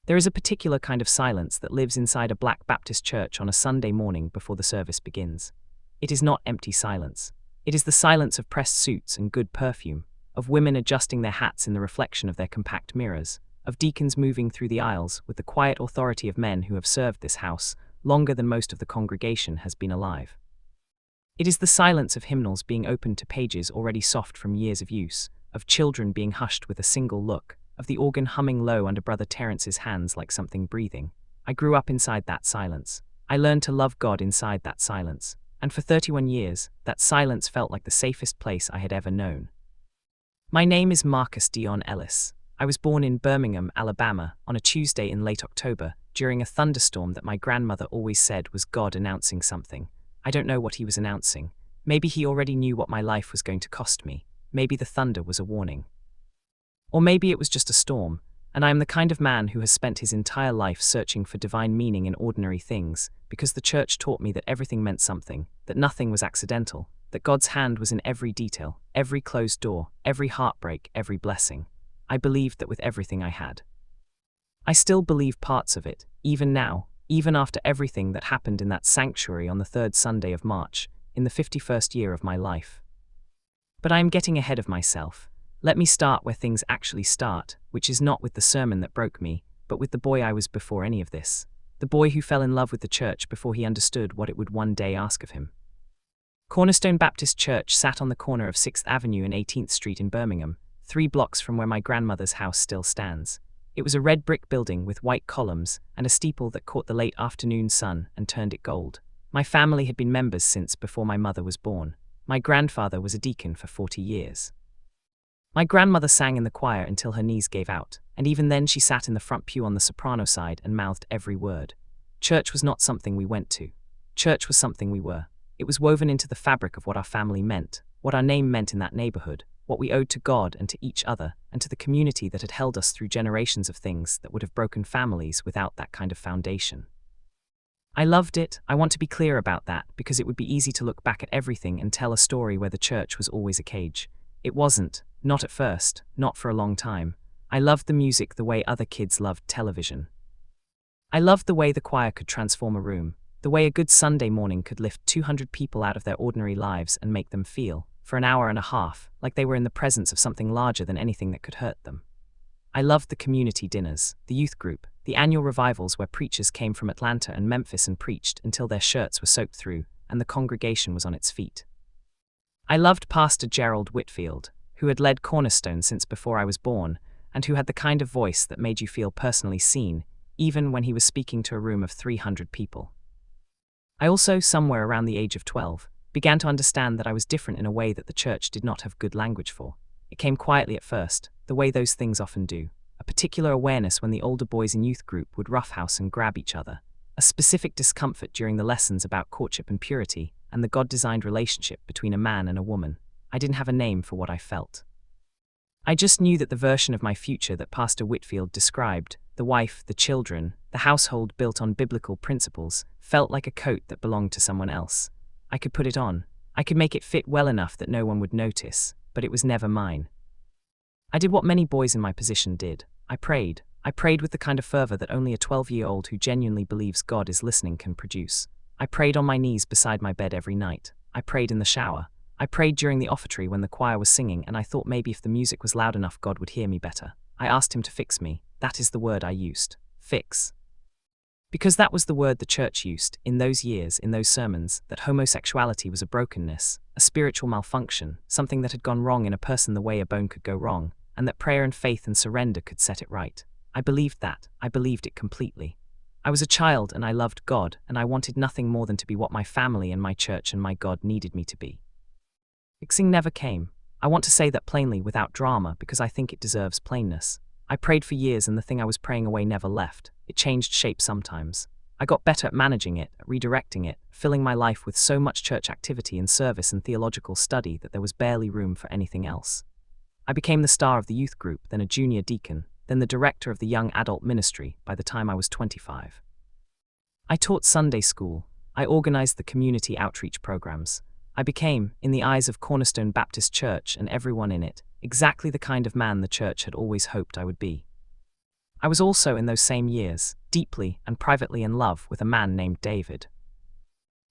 There is a particular kind of silence that lives inside a Black Baptist church on a Sunday morning before the service begins. It is not empty silence. It is the silence of pressed suits and good perfume, of women adjusting their hats in the reflection of their compact mirrors, of deacons moving through the aisles with the quiet authority of men who have served this house longer than most of the congregation has been alive. It is the silence of hymnals being opened to pages already soft from years of use, of children being hushed with a single look, of the organ humming low under Brother Terence's hands like something breathing. I grew up inside that silence. I learned to love God inside that silence, and for 31 years, that silence felt like the safest place I had ever known. My name is Marcus Dion Ellis. I was born in Birmingham, Alabama, on a Tuesday in late October, during a thunderstorm that my grandmother always said was God announcing something. I don't know what he was announcing. Maybe he already knew what my life was going to cost me. Maybe the thunder was a warning. Or maybe it was just a storm, and I am the kind of man who has spent his entire life searching for divine meaning in ordinary things, because the church taught me that everything meant something, that nothing was accidental, that God's hand was in every detail, every closed door, every heartbreak, every blessing. I believed that with everything I had. I still believe parts of it, even now, even after everything that happened in that sanctuary on the third Sunday of March, in the 51st year of my life. But I am getting ahead of myself. Let me start where things actually start, which is not with the sermon that broke me, but with the boy I was before any of this. The boy who fell in love with the church before he understood what it would one day ask of him. Cornerstone Baptist Church sat on the corner of 6th Avenue and 18th Street in Birmingham, 3 blocks from where my grandmother's house still stands. It was a red brick building with white columns and a steeple that caught the late afternoon sun and turned it gold. My family had been members since before my mother was born. My grandfather was a deacon for 40 years. My grandmother sang in the choir until her knees gave out, and even then she sat in the front pew on the soprano side and mouthed every word. Church was not something we went to. Church was something we were. It was woven into the fabric of what our family meant, what our name meant in that neighborhood, what we owed to God and to each other, and to the community that had held us through generations of things that would have broken families without that kind of foundation. I loved it. I want to be clear about that, because it would be easy to look back at everything and tell a story where the church was always a cage. It wasn't, not at first, not for a long time. I loved the music the way other kids loved television. I loved the way the choir could transform a room, the way a good Sunday morning could lift 200 people out of their ordinary lives and make them feel, for an hour and a half, like they were in the presence of something larger than anything that could hurt them. I loved the community dinners, the youth group, the annual revivals where preachers came from Atlanta and Memphis and preached until their shirts were soaked through and the congregation was on its feet. I loved Pastor Gerald Whitfield, who had led Cornerstone since before I was born, and who had the kind of voice that made you feel personally seen, even when he was speaking to a room of 300 people. I also, somewhere around the age of 12, began to understand that I was different in a way that the church did not have good language for. It came quietly at first, the way those things often do. A particular awareness when the older boys in youth group would roughhouse and grab each other. A specific discomfort during the lessons about courtship and purity, and the God-designed relationship between a man and a woman. I didn't have a name for what I felt. I just knew that the version of my future that Pastor Whitfield described, the wife, the children, the household built on biblical principles, felt like a coat that belonged to someone else. I could put it on. I could make it fit well enough that no one would notice, but it was never mine. I did what many boys in my position did. I prayed. I prayed with the kind of fervor that only a 12-year-old who genuinely believes God is listening can produce. I prayed on my knees beside my bed every night. I prayed in the shower. I prayed during the offertory when the choir was singing, and I thought maybe if the music was loud enough God would hear me better. I asked him to fix me. That is the word I used. Fix. Because that was the word the church used, in those years, in those sermons, that homosexuality was a brokenness, a spiritual malfunction, something that had gone wrong in a person the way a bone could go wrong, and that prayer and faith and surrender could set it right. I believed that. I believed it completely. I was a child and I loved God, and I wanted nothing more than to be what my family and my church and my God needed me to be. Fixing never came. I want to say that plainly without drama because I think it deserves plainness. I prayed for years and the thing I was praying away never left. It changed shape sometimes. I got better at managing it, at redirecting it, filling my life with so much church activity and service and theological study that there was barely room for anything else. I became the star of the youth group, then a junior deacon, then the director of the young adult ministry by the time I was 25. I taught Sunday school. I organized the community outreach programs. I became, in the eyes of Cornerstone Baptist Church and everyone in it, exactly the kind of man the church had always hoped I would be. I was also, in those same years, deeply and privately in love with a man named David.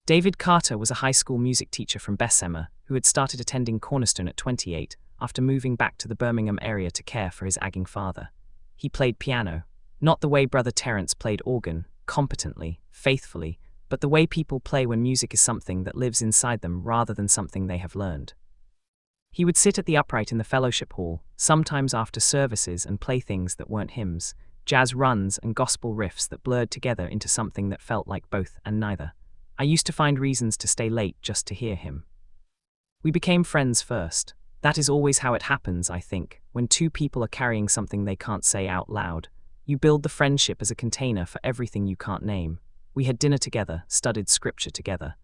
David Carter was a high school music teacher from Bessemer who had started attending Cornerstone at 28 after moving back to the Birmingham area to care for his aging father. He played piano, not the way Brother Terence played organ, competently, faithfully, but the way people play when music is something that lives inside them rather than something they have learned. He would sit at the upright in the fellowship hall, sometimes after services, and play things that weren't hymns, jazz runs and gospel riffs that blurred together into something that felt like both and neither. I used to find reasons to stay late just to hear him. We became friends first. That is always how it happens, I think, when two people are carrying something they can't say out loud. You build the friendship as a container for everything you can't name. We had dinner together, studied scripture together,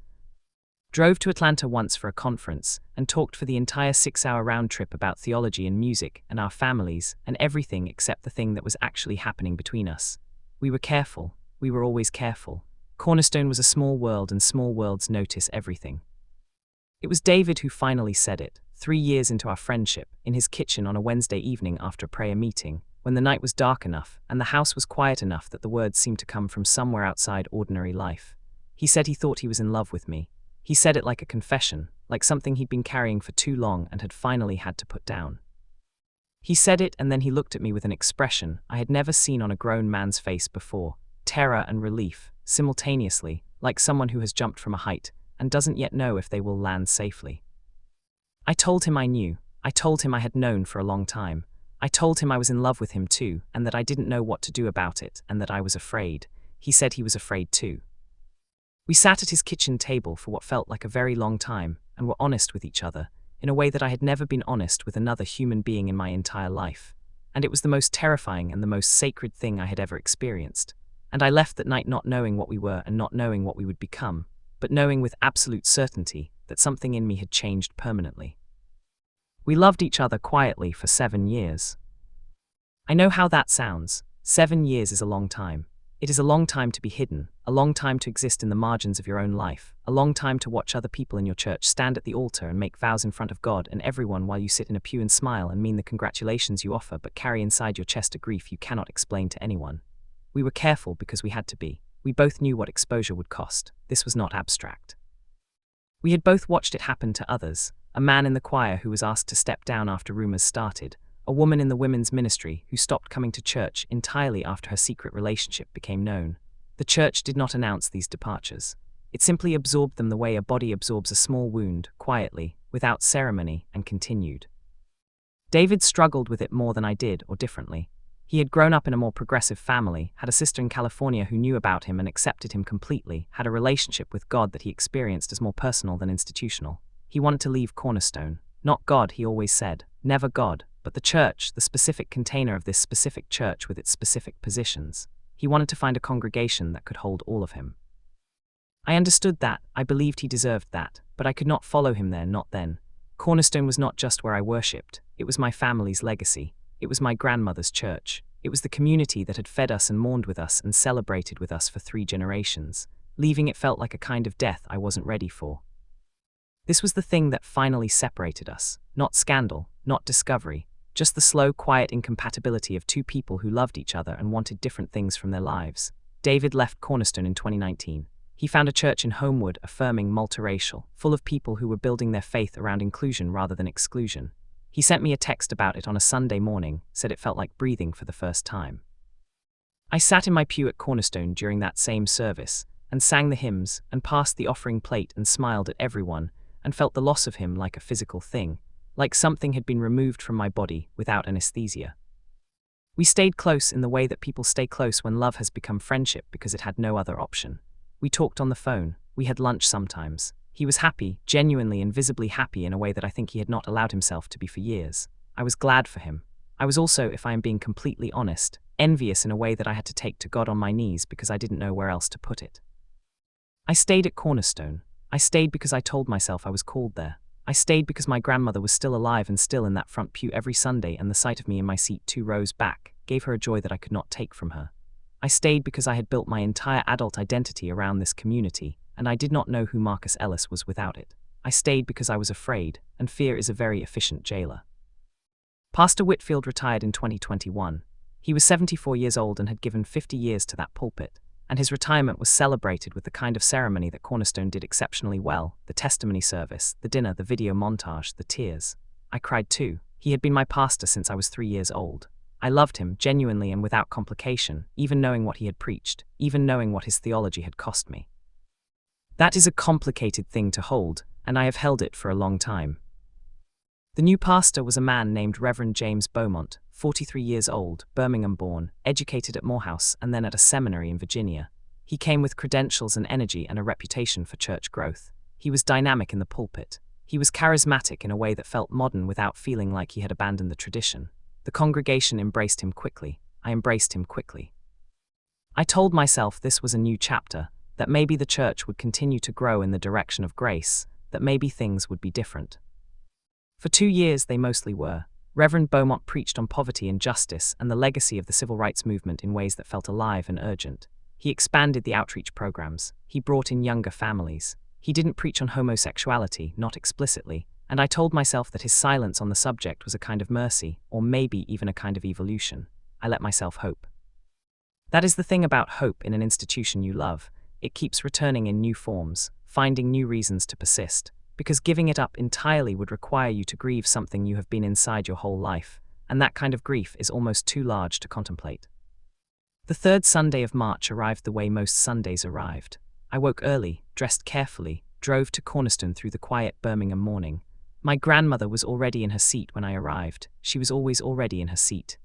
drove to Atlanta once for a conference, and talked for the entire 6-hour round trip about theology and music and our families and everything except the thing that was actually happening between us. We were careful. We were always careful. Cornerstone was a small world, and small worlds notice everything. It was David who finally said it, 3 years into our friendship, in his kitchen on a Wednesday evening after a prayer meeting, when the night was dark enough and the house was quiet enough that the words seemed to come from somewhere outside ordinary life. He said he thought he was in love with me. He said it like a confession, like something he'd been carrying for too long and had finally had to put down. He said it, and then he looked at me with an expression I had never seen on a grown man's face before, terror and relief, simultaneously, like someone who has jumped from a height and doesn't yet know if they will land safely. I told him I knew. I told him I had known for a long time. I told him I was in love with him too, and that I didn't know what to do about it, and that I was afraid. He said he was afraid too. We sat at his kitchen table for what felt like a very long time, and were honest with each other, in a way that I had never been honest with another human being in my entire life. And it was the most terrifying and the most sacred thing I had ever experienced. And I left that night not knowing what we were and not knowing what we would become, but knowing with absolute certainty that something in me had changed permanently. We loved each other quietly for 7 years. I know how that sounds. 7 years is a long time. It is a long time to be hidden, a long time to exist in the margins of your own life, a long time to watch other people in your church stand at the altar and make vows in front of God and everyone while you sit in a pew and smile and mean the congratulations you offer but carry inside your chest a grief you cannot explain to anyone. We were careful because we had to be. We both knew what exposure would cost. This was not abstract. We had both watched it happen to others, a man in the choir who was asked to step down after rumors started, a woman in the women's ministry who stopped coming to church entirely after her secret relationship became known. The church did not announce these departures. It simply absorbed them the way a body absorbs a small wound, quietly, without ceremony, and continued. David struggled with it more than I did, or differently. He had grown up in a more progressive family, had a sister in California who knew about him and accepted him completely, had a relationship with God that he experienced as more personal than institutional. He wanted to leave Cornerstone. Not God, he always said. Never God, but the church, the specific container of this specific church with its specific positions. He wanted to find a congregation that could hold all of him. I understood that, I believed he deserved that, but I could not follow him there, not then. Cornerstone was not just where I worshipped, it was my family's legacy. It was my grandmother's church. It was the community that had fed us and mourned with us and celebrated with us for 3 generations. Leaving it felt like a kind of death I wasn't ready for. This was the thing that finally separated us. Not scandal, not discovery, just the slow, quiet incompatibility of 2 people who loved each other and wanted different things from their lives. David left Cornerstone in 2019. He found a church in Homewood, affirming, multiracial, full of people who were building their faith around inclusion rather than exclusion. He sent me a text about it on a Sunday morning, said it felt like breathing for the first time. I sat in my pew at Cornerstone during that same service, and sang the hymns, and passed the offering plate and smiled at everyone, and felt the loss of him like a physical thing, like something had been removed from my body without anesthesia. We stayed close in the way that people stay close when love has become friendship because it had no other option. We talked on the phone, we had lunch sometimes. He was happy, genuinely and visibly happy in a way that I think he had not allowed himself to be for years. I was glad for him. I was also, if I am being completely honest, envious in a way that I had to take to God on my knees because I didn't know where else to put it. I stayed at Cornerstone. I stayed because I told myself I was called there. I stayed because my grandmother was still alive and still in that front pew every Sunday, and the sight of me in my seat 2 rows back gave her a joy that I could not take from her. I stayed because I had built my entire adult identity around this community, and I did not know who Marcus Ellis was without it. I stayed because I was afraid, and fear is a very efficient jailer. Pastor Whitfield retired in 2021. He was 74 years old and had given 50 years to that pulpit, and his retirement was celebrated with the kind of ceremony that Cornerstone did exceptionally well: the testimony service, the dinner, the video montage, the tears. I cried too. He had been my pastor since I was 3 years old. I loved him genuinely and without complication, even knowing what he had preached, even knowing what his theology had cost me. That is a complicated thing to hold, and I have held it for a long time. The new pastor was a man named Reverend James Beaumont, 43 years old, Birmingham born, educated at Morehouse and then at a seminary in Virginia. He came with credentials and energy and a reputation for church growth. He was dynamic in the pulpit. He was charismatic in a way that felt modern without feeling like he had abandoned the tradition. The congregation embraced him quickly. I embraced him quickly. I told myself this was a new chapter, that maybe the church would continue to grow in the direction of grace, that maybe things would be different. For 2 years they mostly were. Reverend Beaumont preached on poverty and justice and the legacy of the civil rights movement in ways that felt alive and urgent. He expanded the outreach programs. He brought in younger families. He didn't preach on homosexuality, not explicitly, and I told myself that his silence on the subject was a kind of mercy, or maybe even a kind of evolution. I let myself hope. That is the thing about hope in an institution you love. It keeps returning in new forms, finding new reasons to persist, because giving it up entirely would require you to grieve something you have been inside your whole life, and that kind of grief is almost too large to contemplate. The third Sunday of March arrived the way most Sundays arrived. I woke early, dressed carefully, drove to Cornerstone through the quiet Birmingham morning. My grandmother was already in her seat when I arrived. She was always already in her seat.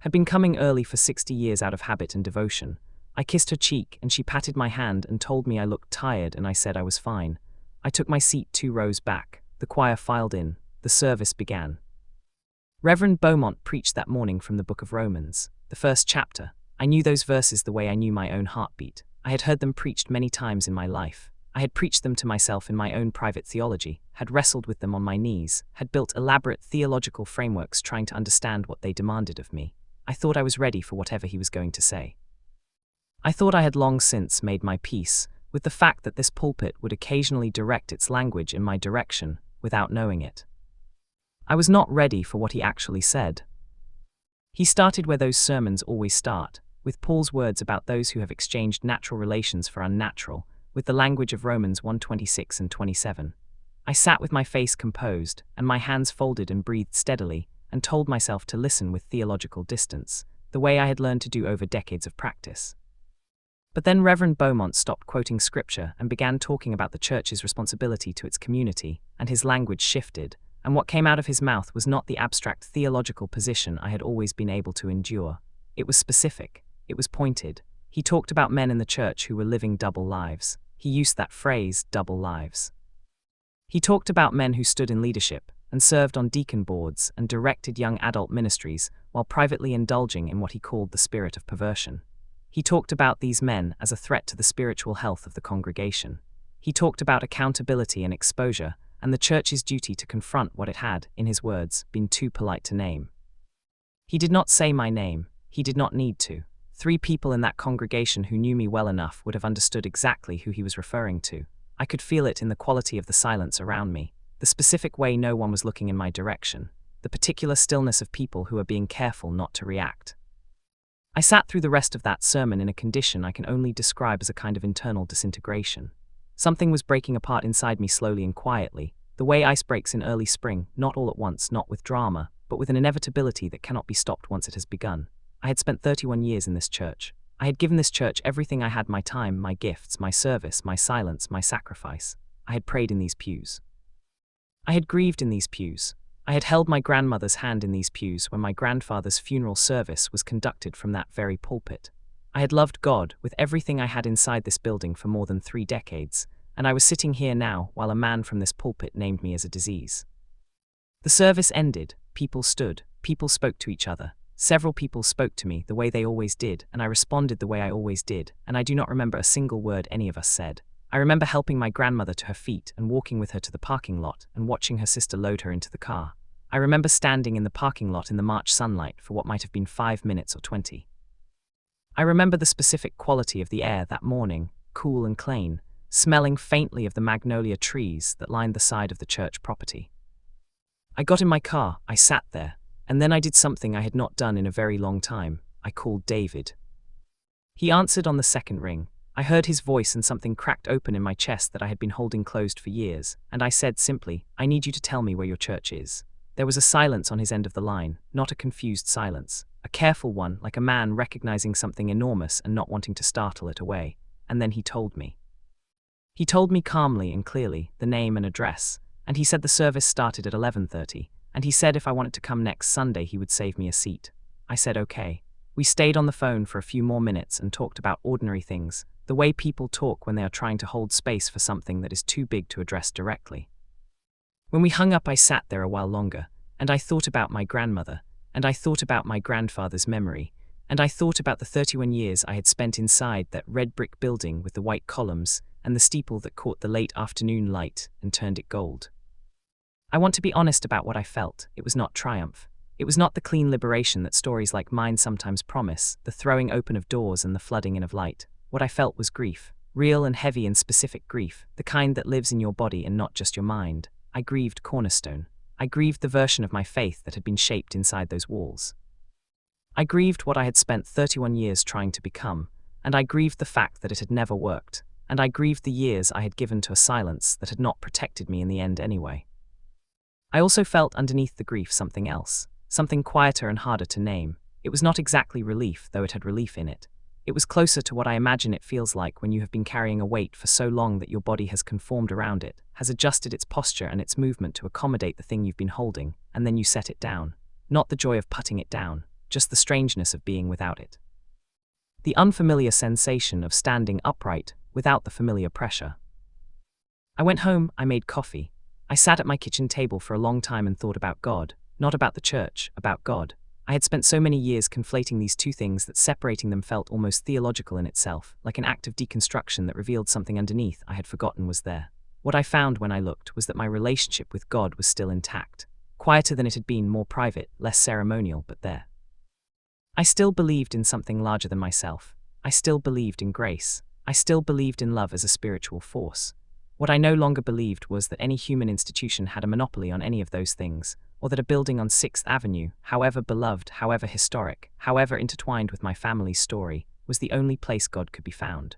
Had been coming early for 60 years out of habit and devotion. I kissed her cheek and she patted my hand and told me I looked tired, and I said I was fine. I took my seat 2 rows back. The choir filed in. The service began. Reverend Beaumont preached that morning from the book of Romans, the first chapter. I knew those verses the way I knew my own heartbeat. I had heard them preached many times in my life. I had preached them to myself in my own private theology, had wrestled with them on my knees, had built elaborate theological frameworks trying to understand what they demanded of me. I thought I was ready for whatever he was going to say. I thought I had long since made my peace with the fact that this pulpit would occasionally direct its language in my direction without knowing it. I was not ready for what he actually said. He started where those sermons always start, with Paul's words about those who have exchanged natural relations for unnatural, with the language of Romans 1:26 and 27. I sat with my face composed, and my hands folded and breathed steadily, and told myself to listen with theological distance, the way I had learned to do over decades of practice. But then Reverend Beaumont stopped quoting scripture and began talking about the church's responsibility to its community, and his language shifted, and what came out of his mouth was not the abstract theological position I had always been able to endure. It was specific. It was pointed. He talked about men in the church who were living double lives. He used that phrase, double lives. He talked about men who stood in leadership and served on deacon boards and directed young adult ministries while privately indulging in what he called the spirit of perversion. He talked about these men as a threat to the spiritual health of the congregation. He talked about accountability and exposure and the church's duty to confront what it had, in his words, been too polite to name. He did not say my name. He did not need to. 3 people in that congregation who knew me well enough would have understood exactly who he was referring to. I could feel it in the quality of the silence around me, the specific way no one was looking in my direction, the particular stillness of people who are being careful not to react. I sat through the rest of that sermon in a condition I can only describe as a kind of internal disintegration. Something was breaking apart inside me slowly and quietly, the way ice breaks in early spring, not all at once, not with drama, but with an inevitability that cannot be stopped once it has begun. I had spent 31 years in this church. I had given this church everything I had: my time, my gifts, my service, my silence, my sacrifice. I had prayed in these pews. I had grieved in these pews. I had held my grandmother's hand in these pews when my grandfather's funeral service was conducted from that very pulpit. I had loved God with everything I had inside this building for more than 3 decades, and I was sitting here now while a man from this pulpit named me as a disease. The service ended. People stood. People spoke to each other. Several people spoke to me the way they always did, and I responded the way I always did, and I do not remember a single word any of us said. I remember helping my grandmother to her feet and walking with her to the parking lot and watching her sister load her into the car. I remember standing in the parking lot in the March sunlight for what might have been 5 minutes or 20. I remember the specific quality of the air that morning, cool and clean, smelling faintly of the magnolia trees that lined the side of the church property. I got in my car, I sat there, And then I did something I had not done in a very long time. I called David. He answered on the second ring. I heard his voice and something cracked open in my chest that I had been holding closed for years, and I said simply, "I need you to tell me where your church is." There was a silence on his end of the line, not a confused silence, a careful one, like a man recognizing something enormous and not wanting to startle it away. And then he told me. He told me calmly and clearly the name and address, and he said the service started at 11:30, and he said if I wanted to come next Sunday he would save me a seat. I said okay. We stayed on the phone for a few more minutes and talked about ordinary things, the way people talk when they are trying to hold space for something that is too big to address directly. When we hung up I sat there a while longer, and I thought about my grandmother, and I thought about my grandfather's memory, and I thought about the 31 years I had spent inside that red brick building with the white columns and the steeple that caught the late afternoon light and turned it gold. I want to be honest about what I felt. It was not triumph. It was not the clean liberation that stories like mine sometimes promise, the throwing open of doors and the flooding in of light. What I felt was grief, real and heavy and specific grief, the kind that lives in your body and not just your mind. I grieved Cornerstone. I grieved the version of my faith that had been shaped inside those walls. I grieved what I had spent 31 years trying to become, and I grieved the fact that it had never worked, and I grieved the years I had given to a silence that had not protected me in the end anyway. I also felt underneath the grief something else, something quieter and harder to name. It was not exactly relief, though it had relief in it. It was closer to what I imagine it feels like when you have been carrying a weight for so long that your body has conformed around it, has adjusted its posture and its movement to accommodate the thing you've been holding, and then you set it down. Not the joy of putting it down, just the strangeness of being without it. The unfamiliar sensation of standing upright without the familiar pressure. I went home, I made coffee. I sat at my kitchen table for a long time and thought about God, not about the church, about God. I had spent so many years conflating these two things that separating them felt almost theological in itself, like an act of deconstruction that revealed something underneath I had forgotten was there. What I found when I looked was that my relationship with God was still intact, quieter than it had been, more private, less ceremonial, but there. I still believed in something larger than myself. I still believed in grace. I still believed in love as a spiritual force. What I no longer believed was that any human institution had a monopoly on any of those things, or that a building on 6th Avenue, however beloved, however historic, however intertwined with my family's story, was the only place God could be found.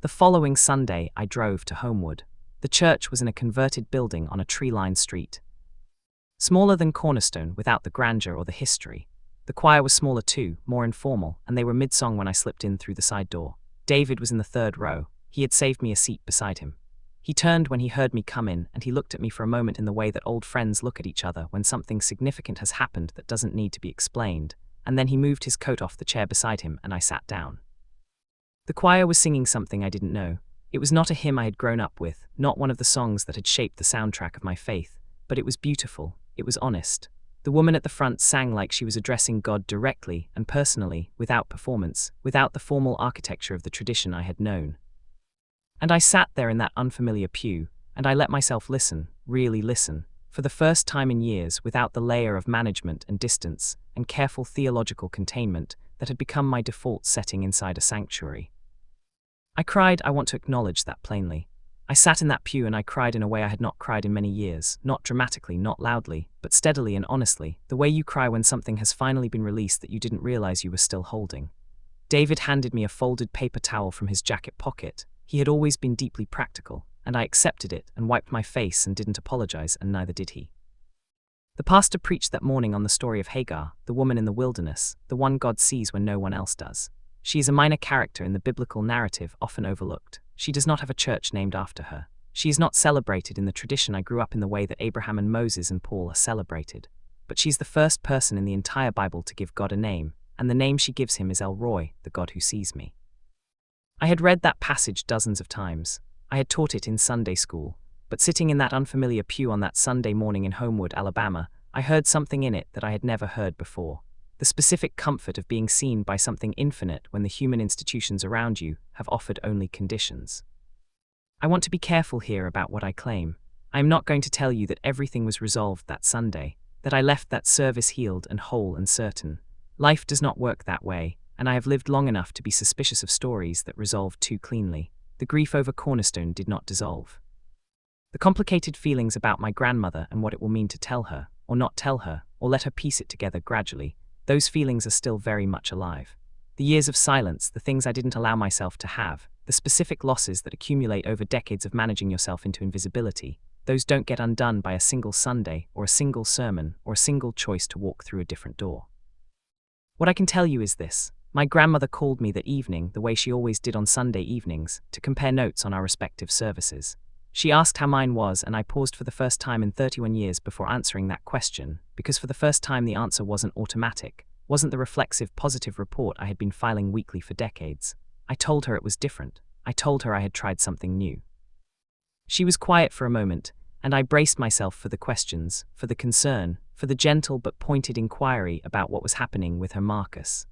The following Sunday, I drove to Homewood. The church was in a converted building on a tree-lined street. Smaller than Cornerstone, without the grandeur or the history. The choir was smaller too, more informal, and they were mid-song when I slipped in through the side door. David was in the 3rd row. He had saved me a seat beside him. He turned when he heard me come in, and he looked at me for a moment in the way that old friends look at each other when something significant has happened that doesn't need to be explained, and then he moved his coat off the chair beside him and I sat down. The choir was singing something I didn't know. It was not a hymn I had grown up with, not one of the songs that had shaped the soundtrack of my faith, but it was beautiful, it was honest. The woman at the front sang like she was addressing God directly and personally, without performance, without the formal architecture of the tradition I had known. And I sat there in that unfamiliar pew, and I let myself listen, really listen, for the first time in years without the layer of management and distance and careful theological containment that had become my default setting inside a sanctuary. I cried. I want to acknowledge that plainly. I sat in that pew and I cried in a way I had not cried in many years, not dramatically, not loudly, but steadily and honestly, the way you cry when something has finally been released that you didn't realize you were still holding. David handed me a folded paper towel from his jacket pocket. He had always been deeply practical, and I accepted it and wiped my face and didn't apologize, and neither did he. The pastor preached that morning on the story of Hagar, the woman in the wilderness, the one God sees when no one else does. She is a minor character in the biblical narrative, often overlooked. She does not have a church named after her. She is not celebrated in the tradition I grew up in the way that Abraham and Moses and Paul are celebrated. But she's the first person in the entire Bible to give God a name, and the name she gives him is El Roy, the God who sees me. I had read that passage dozens of times. I had taught it in Sunday school, but sitting in that unfamiliar pew on that Sunday morning in Homewood, Alabama, I heard something in it that I had never heard before. The specific comfort of being seen by something infinite when the human institutions around you have offered only conditions. I want to be careful here about what I claim. I am not going to tell you that everything was resolved that Sunday, that I left that service healed and whole and certain. Life does not work that way, and I have lived long enough to be suspicious of stories that resolve too cleanly. The grief over Cornerstone did not dissolve. The complicated feelings about my grandmother and what it will mean to tell her, or not tell her, or let her piece it together gradually, those feelings are still very much alive. The years of silence, the things I didn't allow myself to have, the specific losses that accumulate over decades of managing yourself into invisibility, those don't get undone by a single Sunday or a single sermon or a single choice to walk through a different door. What I can tell you is this. My grandmother called me that evening, the way she always did on Sunday evenings, to compare notes on our respective services. She asked how mine was, and I paused for the first time in 31 years before answering that question, because for the first time the answer wasn't automatic, wasn't the reflexive, positive report I had been filing weekly for decades. I told her it was different. I told her I had tried something new. She was quiet for a moment, and I braced myself for the questions, for the concern, for the gentle but pointed inquiry about what was happening with her Marcus.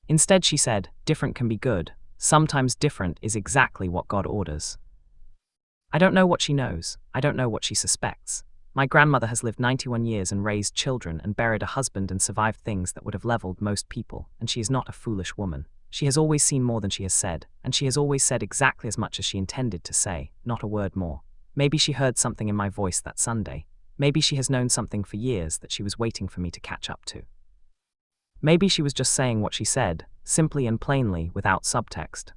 Instead, she said, "Different can be good. Sometimes different is exactly what God orders." I don't know what she knows. I don't know what she suspects. My grandmother has lived 91 years and raised children and buried a husband and survived things that would have leveled most people, and she is not a foolish woman. She has always seen more than she has said, and she has always said exactly as much as she intended to say, not a word more. Maybe she heard something in my voice that Sunday. Maybe she has known something for years that she was waiting for me to catch up to. Maybe she was just saying what she said, simply and plainly, without subtext.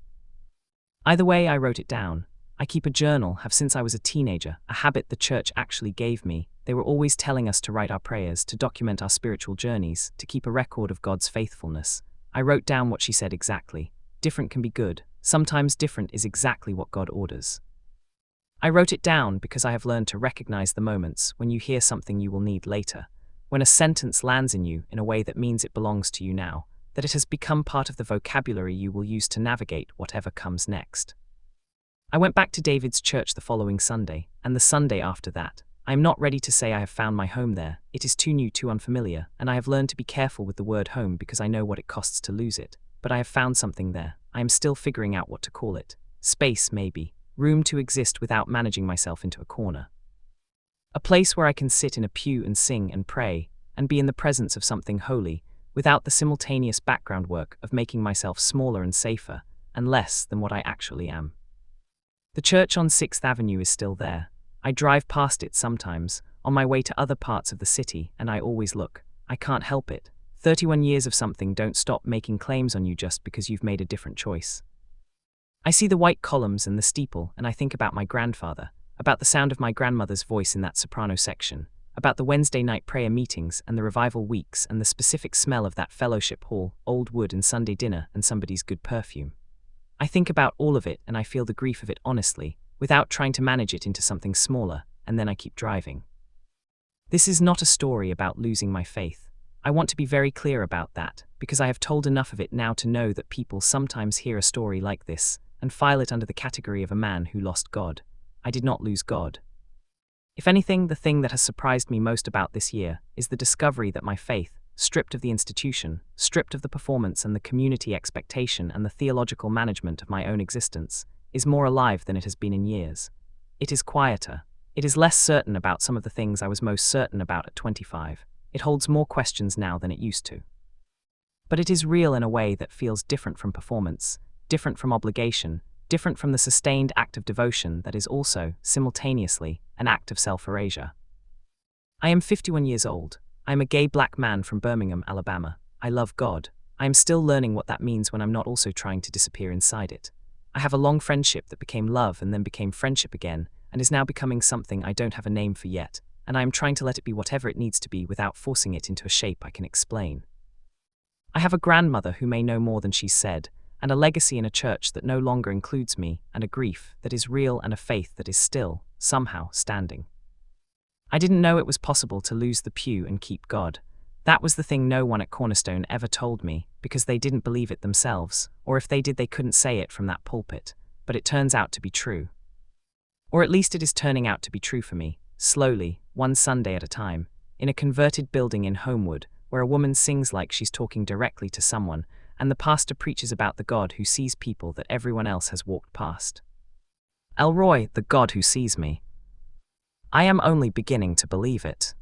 Either way, I wrote it down. I keep a journal, have since I was a teenager, a habit the church actually gave me. They were always telling us to write our prayers, to document our spiritual journeys, to keep a record of God's faithfulness. I wrote down what she said exactly. Different can be good. Sometimes different is exactly what God orders. I wrote it down because I have learned to recognize the moments when you hear something you will need later, when a sentence lands in you in a way that means it belongs to you now, that it has become part of the vocabulary you will use to navigate whatever comes next. I went back to David's church the following Sunday, and the Sunday after that. I am not ready to say I have found my home there. It is too new, too unfamiliar, and I have learned to be careful with the word home because I know what it costs to lose it. But I have found something there. I am still figuring out what to call it. Space, maybe. Room to exist without managing myself into a corner. A place where I can sit in a pew and sing and pray, and be in the presence of something holy, without the simultaneous background work of making myself smaller and safer, and less than what I actually am. The church on 6th Avenue is still there. I drive past it sometimes, on my way to other parts of the city, and I always look. I can't help it. 31 years of something don't stop making claims on you just because you've made a different choice. I see the white columns and the steeple, and I think about my grandfather, about the sound of my grandmother's voice in that soprano section, about the Wednesday night prayer meetings and the revival weeks and the specific smell of that fellowship hall, old wood and Sunday dinner and somebody's good perfume. I think about all of it and I feel the grief of it honestly, without trying to manage it into something smaller, and then I keep driving. This is not a story about losing my faith. I want to be very clear about that, because I have told enough of it now to know that people sometimes hear a story like this and file it under the category of a man who lost God. I did not lose God. If anything, the thing that has surprised me most about this year is the discovery that my faith, stripped of the institution, stripped of the performance and the community expectation and the theological management of my own existence, is more alive than it has been in years. It is quieter. It is less certain about some of the things I was most certain about at 25. It holds more questions now than it used to. But it is real in a way that feels different from performance, different from obligation, different from the sustained act of devotion that is also, simultaneously, an act of self-erasure. I am 51 years old. I am a gay black man from Birmingham, Alabama. I love God. I am still learning what that means when I'm not also trying to disappear inside it. I have a long friendship that became love and then became friendship again, and is now becoming something I don't have a name for yet, and I am trying to let it be whatever it needs to be without forcing it into a shape I can explain. I have a grandmother who may know more than she's said, and a legacy in a church that no longer includes me, and a grief that is real and a faith that is still, somehow, standing. I didn't know it was possible to lose the pew and keep God. That was the thing no one at Cornerstone ever told me, because they didn't believe it themselves, or if they did they couldn't say it from that pulpit, but it turns out to be true. Or at least it is turning out to be true for me, slowly, one Sunday at a time, in a converted building in Homewood, where a woman sings like she's talking directly to someone, and the pastor preaches about the God who sees people that everyone else has walked past. Elroy, the God who sees me. I am only beginning to believe it.